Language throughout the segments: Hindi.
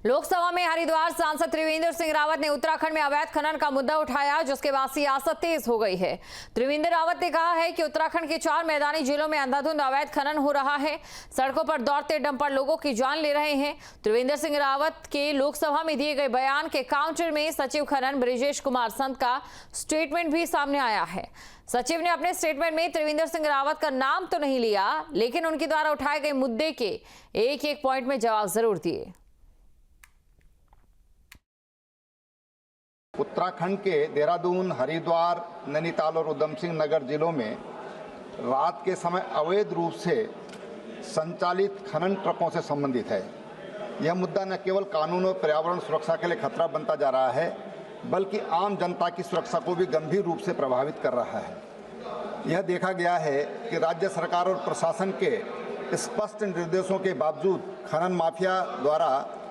लोकसभा में हरिद्वार सांसद त्रिवेंद्र सिंह रावत ने उत्तराखंड में अवैध खनन का मुद्दा उठाया, जिसके बाद सियासत तेज हो गई है। त्रिवेंद्र रावत ने कहा है कि उत्तराखंड के 4 मैदानी जिलों में अंधाधुंध अवैध खनन हो रहा है। सड़कों पर दौड़ते डंपर लोगों की जान ले रहे हैं। त्रिवेंद्र सिंह रावत के लोकसभा में दिए गए बयान के काउंटर में सचिव खनन ब्रिजेश कुमार संत का स्टेटमेंट भी सामने आया है। सचिव ने अपने स्टेटमेंट में त्रिवेंद्र सिंह रावत का नाम तो नहीं लिया, लेकिन उनके द्वारा उठाए गए मुद्दे के एक पॉइंट में जवाब जरूर दिए। उत्तराखंड के देहरादून, हरिद्वार, नैनीताल और उधम सिंह नगर जिलों में रात के समय अवैध रूप से संचालित खनन ट्रकों से संबंधित है। यह मुद्दा न केवल कानून और पर्यावरण सुरक्षा के लिए खतरा बनता जा रहा है, बल्कि आम जनता की सुरक्षा को भी गंभीर रूप से प्रभावित कर रहा है। यह देखा गया है कि राज्य सरकार और प्रशासन के स्पष्ट निर्देशों के बावजूद खनन माफिया द्वारा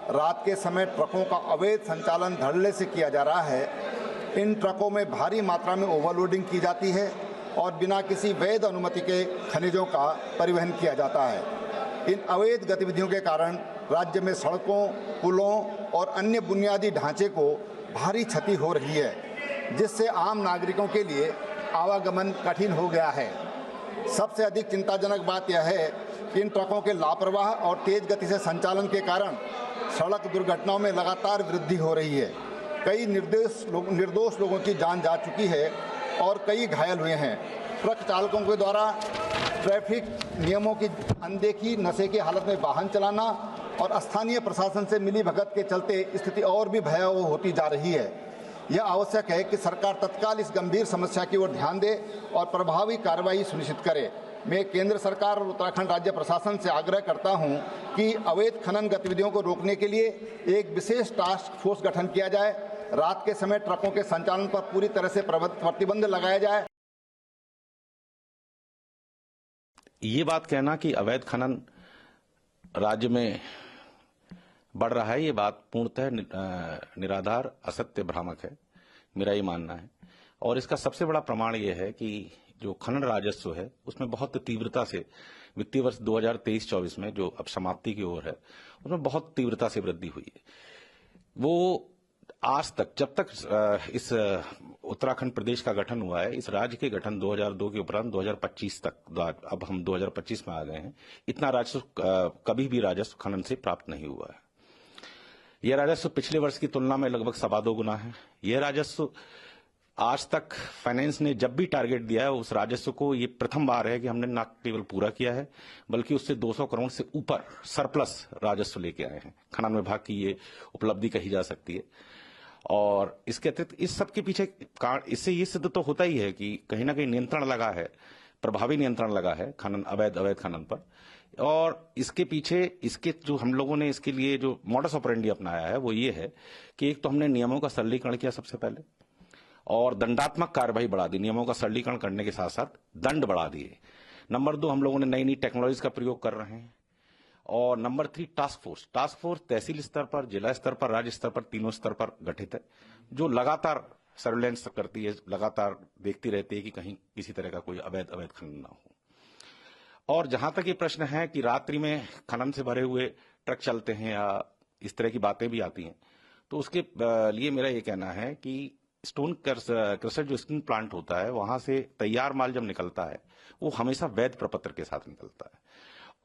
रात के समय ट्रकों का अवैध संचालन धड़ल्ले से किया जा रहा है। इन ट्रकों में भारी मात्रा में ओवरलोडिंग की जाती है और बिना किसी वैध अनुमति के खनिजों का परिवहन किया जाता है। इन अवैध गतिविधियों के कारण राज्य में सड़कों, पुलों और अन्य बुनियादी ढांचे को भारी क्षति हो रही है, जिससे आम नागरिकों के लिए आवागमन कठिन हो गया है। सबसे अधिक चिंताजनक बात यह है कि इन ट्रकों के लापरवाह और तेज गति से संचालन के कारण सड़क दुर्घटनाओं में लगातार वृद्धि हो रही है। कई निर्दोष लोगों की जान जा चुकी है और कई घायल हुए हैं। ट्रक चालकों के द्वारा ट्रैफिक नियमों की अनदेखी, नशे की हालत में वाहन चलाना और स्थानीय प्रशासन से मिलीभगत के चलते स्थिति और भी भयावह होती जा रही है। यह आवश्यक है कि सरकार तत्काल इस गंभीर समस्या की ओर ध्यान दे और प्रभावी कार्रवाई सुनिश्चित करे। मैं केंद्र सरकार और उत्तराखंड राज्य प्रशासन से आग्रह करता हूं कि अवैध खनन गतिविधियों को रोकने के लिए एक विशेष टास्क फोर्स गठन किया जाए। रात के समय ट्रकों के संचालन पर पूरी तरह से प्रतिबंध लगाया जाए। ये बात कहना कि अवैध खनन राज्य में बढ़ रहा है, ये बात पूर्णतः निराधार, असत्य, भ्रामक है, मेरा ये मानना है। और इसका सबसे बड़ा प्रमाण ये है कि जो खनन राजस्व है उसमें बहुत तीव्रता से वित्तीय वर्ष 2023-24 में जो अब समाप्ति की ओर है उसमें बहुत तीव्रता से वृद्धि हुई है। वो आज तक, जब तक इस उत्तराखंड प्रदेश का गठन हुआ है, इस राज्य के गठन 2002 के उपरांत 2025 तक, अब हम 2025 में आ गए हैं, इतना राजस्व कभी भी राजस्व खनन से प्राप्त नहीं हुआ है। यह राजस्व पिछले वर्ष की तुलना में लगभग 2.25 गुना है। यह राजस्व आज तक फाइनेंस ने जब भी टारगेट दिया है, उस राजस्व को ये प्रथम बार है कि हमने न केवल पूरा किया है, बल्कि उससे 200 करोड़ से ऊपर सरप्लस राजस्व लेके आए हैं। खनन विभाग की ये उपलब्धि कही जा सकती है। और इसके अतिरिक्त इस सब के पीछे इससे ये सिद्ध तो होता ही है कि कहीं ना कहीं नियंत्रण लगा है, प्रभावी नियंत्रण लगा है खनन, अवैध खनन पर। और इसके पीछे इसके जो हम लोगों ने इसके लिए जो मॉडस ऑपरेंडी अपनाया है वो ये है कि एक तो हमने नियमों का सरलीकरण किया सबसे पहले, और दंडात्मक कार्रवाई बढ़ा दी। नियमों का सरलीकरण करने के साथ साथ दंड बढ़ा दिए। नंबर 2, हम लोगों ने नई टेक्नोलॉजी का प्रयोग कर रहे हैं। और नंबर 3, टास्क फोर्स तहसील स्तर पर, जिला स्तर पर, राज्य स्तर पर, तीनों स्तर पर गठित है, जो लगातार सर्वेलेंस करती है, लगातार देखती रहती है कि कहीं किसी तरह का कोई अवैध खनन ना हो। और जहां तक ये प्रश्न है कि रात्रि में खनन से भरे हुए ट्रक चलते हैं या इस तरह की बातें भी आती हैं, तो उसके लिए मेरा ये कहना है कि स्टोन क्रशर जो स्टील प्लांट होता है, वहां से तैयार माल जब निकलता है वो हमेशा वैध प्रपत्र के साथ निकलता है।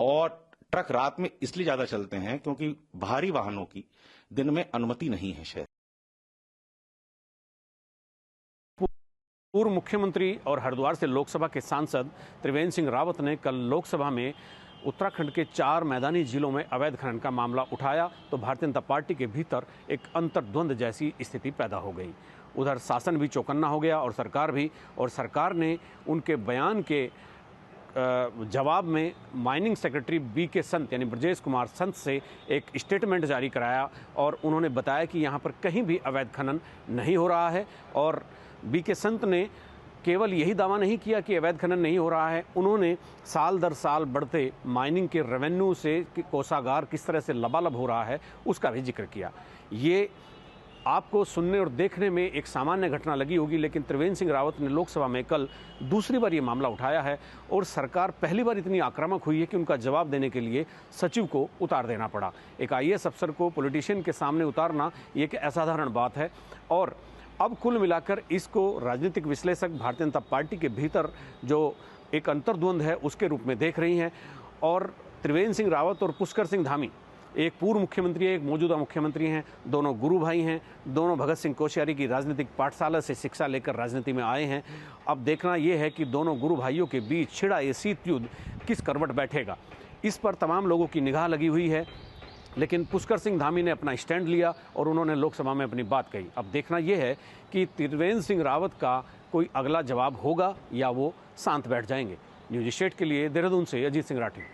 और ट्रक रात में इसलिए ज्यादा चलते हैं क्योंकि भारी वाहनों की दिन में अनुमति नहीं है शहर। पूर्व मुख्यमंत्री और हरिद्वार से लोकसभा के सांसद त्रिवेंद्र सिंह रावत ने कल लोकसभा में उत्तराखंड के 4 मैदानी जिलों में अवैध खनन का मामला उठाया तो भारतीय जनता पार्टी के भीतर एक अंतर्द्वंद जैसी स्थिति पैदा हो गई। उधर शासन भी चौकन्ना हो गया और सरकार भी, और सरकार ने उनके बयान के जवाब में माइनिंग सेक्रेटरी बीके संत यानी ब्रजेश कुमार संत से एक स्टेटमेंट जारी कराया और उन्होंने बताया कि यहाँ पर कहीं भी अवैध खनन नहीं हो रहा है। और बीके संत ने केवल यही दावा नहीं किया कि अवैध खनन नहीं हो रहा है, उन्होंने साल दर साल बढ़ते माइनिंग के रेवेन्यू से कोषागार किस तरह से लबालब हो रहा है उसका भी जिक्र किया। ये आपको सुनने और देखने में एक सामान्य घटना लगी होगी, लेकिन त्रिवेंद्र सिंह रावत ने लोकसभा में कल दूसरी बार ये मामला उठाया है और सरकार पहली बार इतनी आक्रामक हुई है कि उनका जवाब देने के लिए सचिव को उतार देना पड़ा। एक आईएएस अफसर को पॉलिटिशियन के सामने उतारना ये एक असाधारण बात है और अब कुल मिलाकर इसको राजनीतिक विश्लेषक भारतीय जनता पार्टी के भीतर जो एक अंतर्द्वंद है उसके रूप में देख रही हैं। और त्रिवेंद्र सिंह रावत और पुष्कर सिंह धामी, एक पूर्व मुख्यमंत्री है, एक मौजूदा मुख्यमंत्री हैं, दोनों गुरु भाई हैं, दोनों भगत सिंह कोश्यारी की राजनीतिक पाठशाला से शिक्षा लेकर राजनीति में आए हैं। अब देखना यह है कि दोनों गुरु भाइयों के बीच छिड़ा ये शीत युद्ध किस करवट बैठेगा, इस पर तमाम लोगों की निगाह लगी हुई है। लेकिन पुष्कर सिंह धामी ने अपना स्टैंड लिया और उन्होंने लोकसभा में अपनी बात कही। अब देखना यह है कि त्रिवेंद्र सिंह रावत का कोई अगला जवाब होगा या वो शांत बैठ जाएंगे। न्यूज़ स्टेट के लिए देहरादून से अजीत सिंह राठी।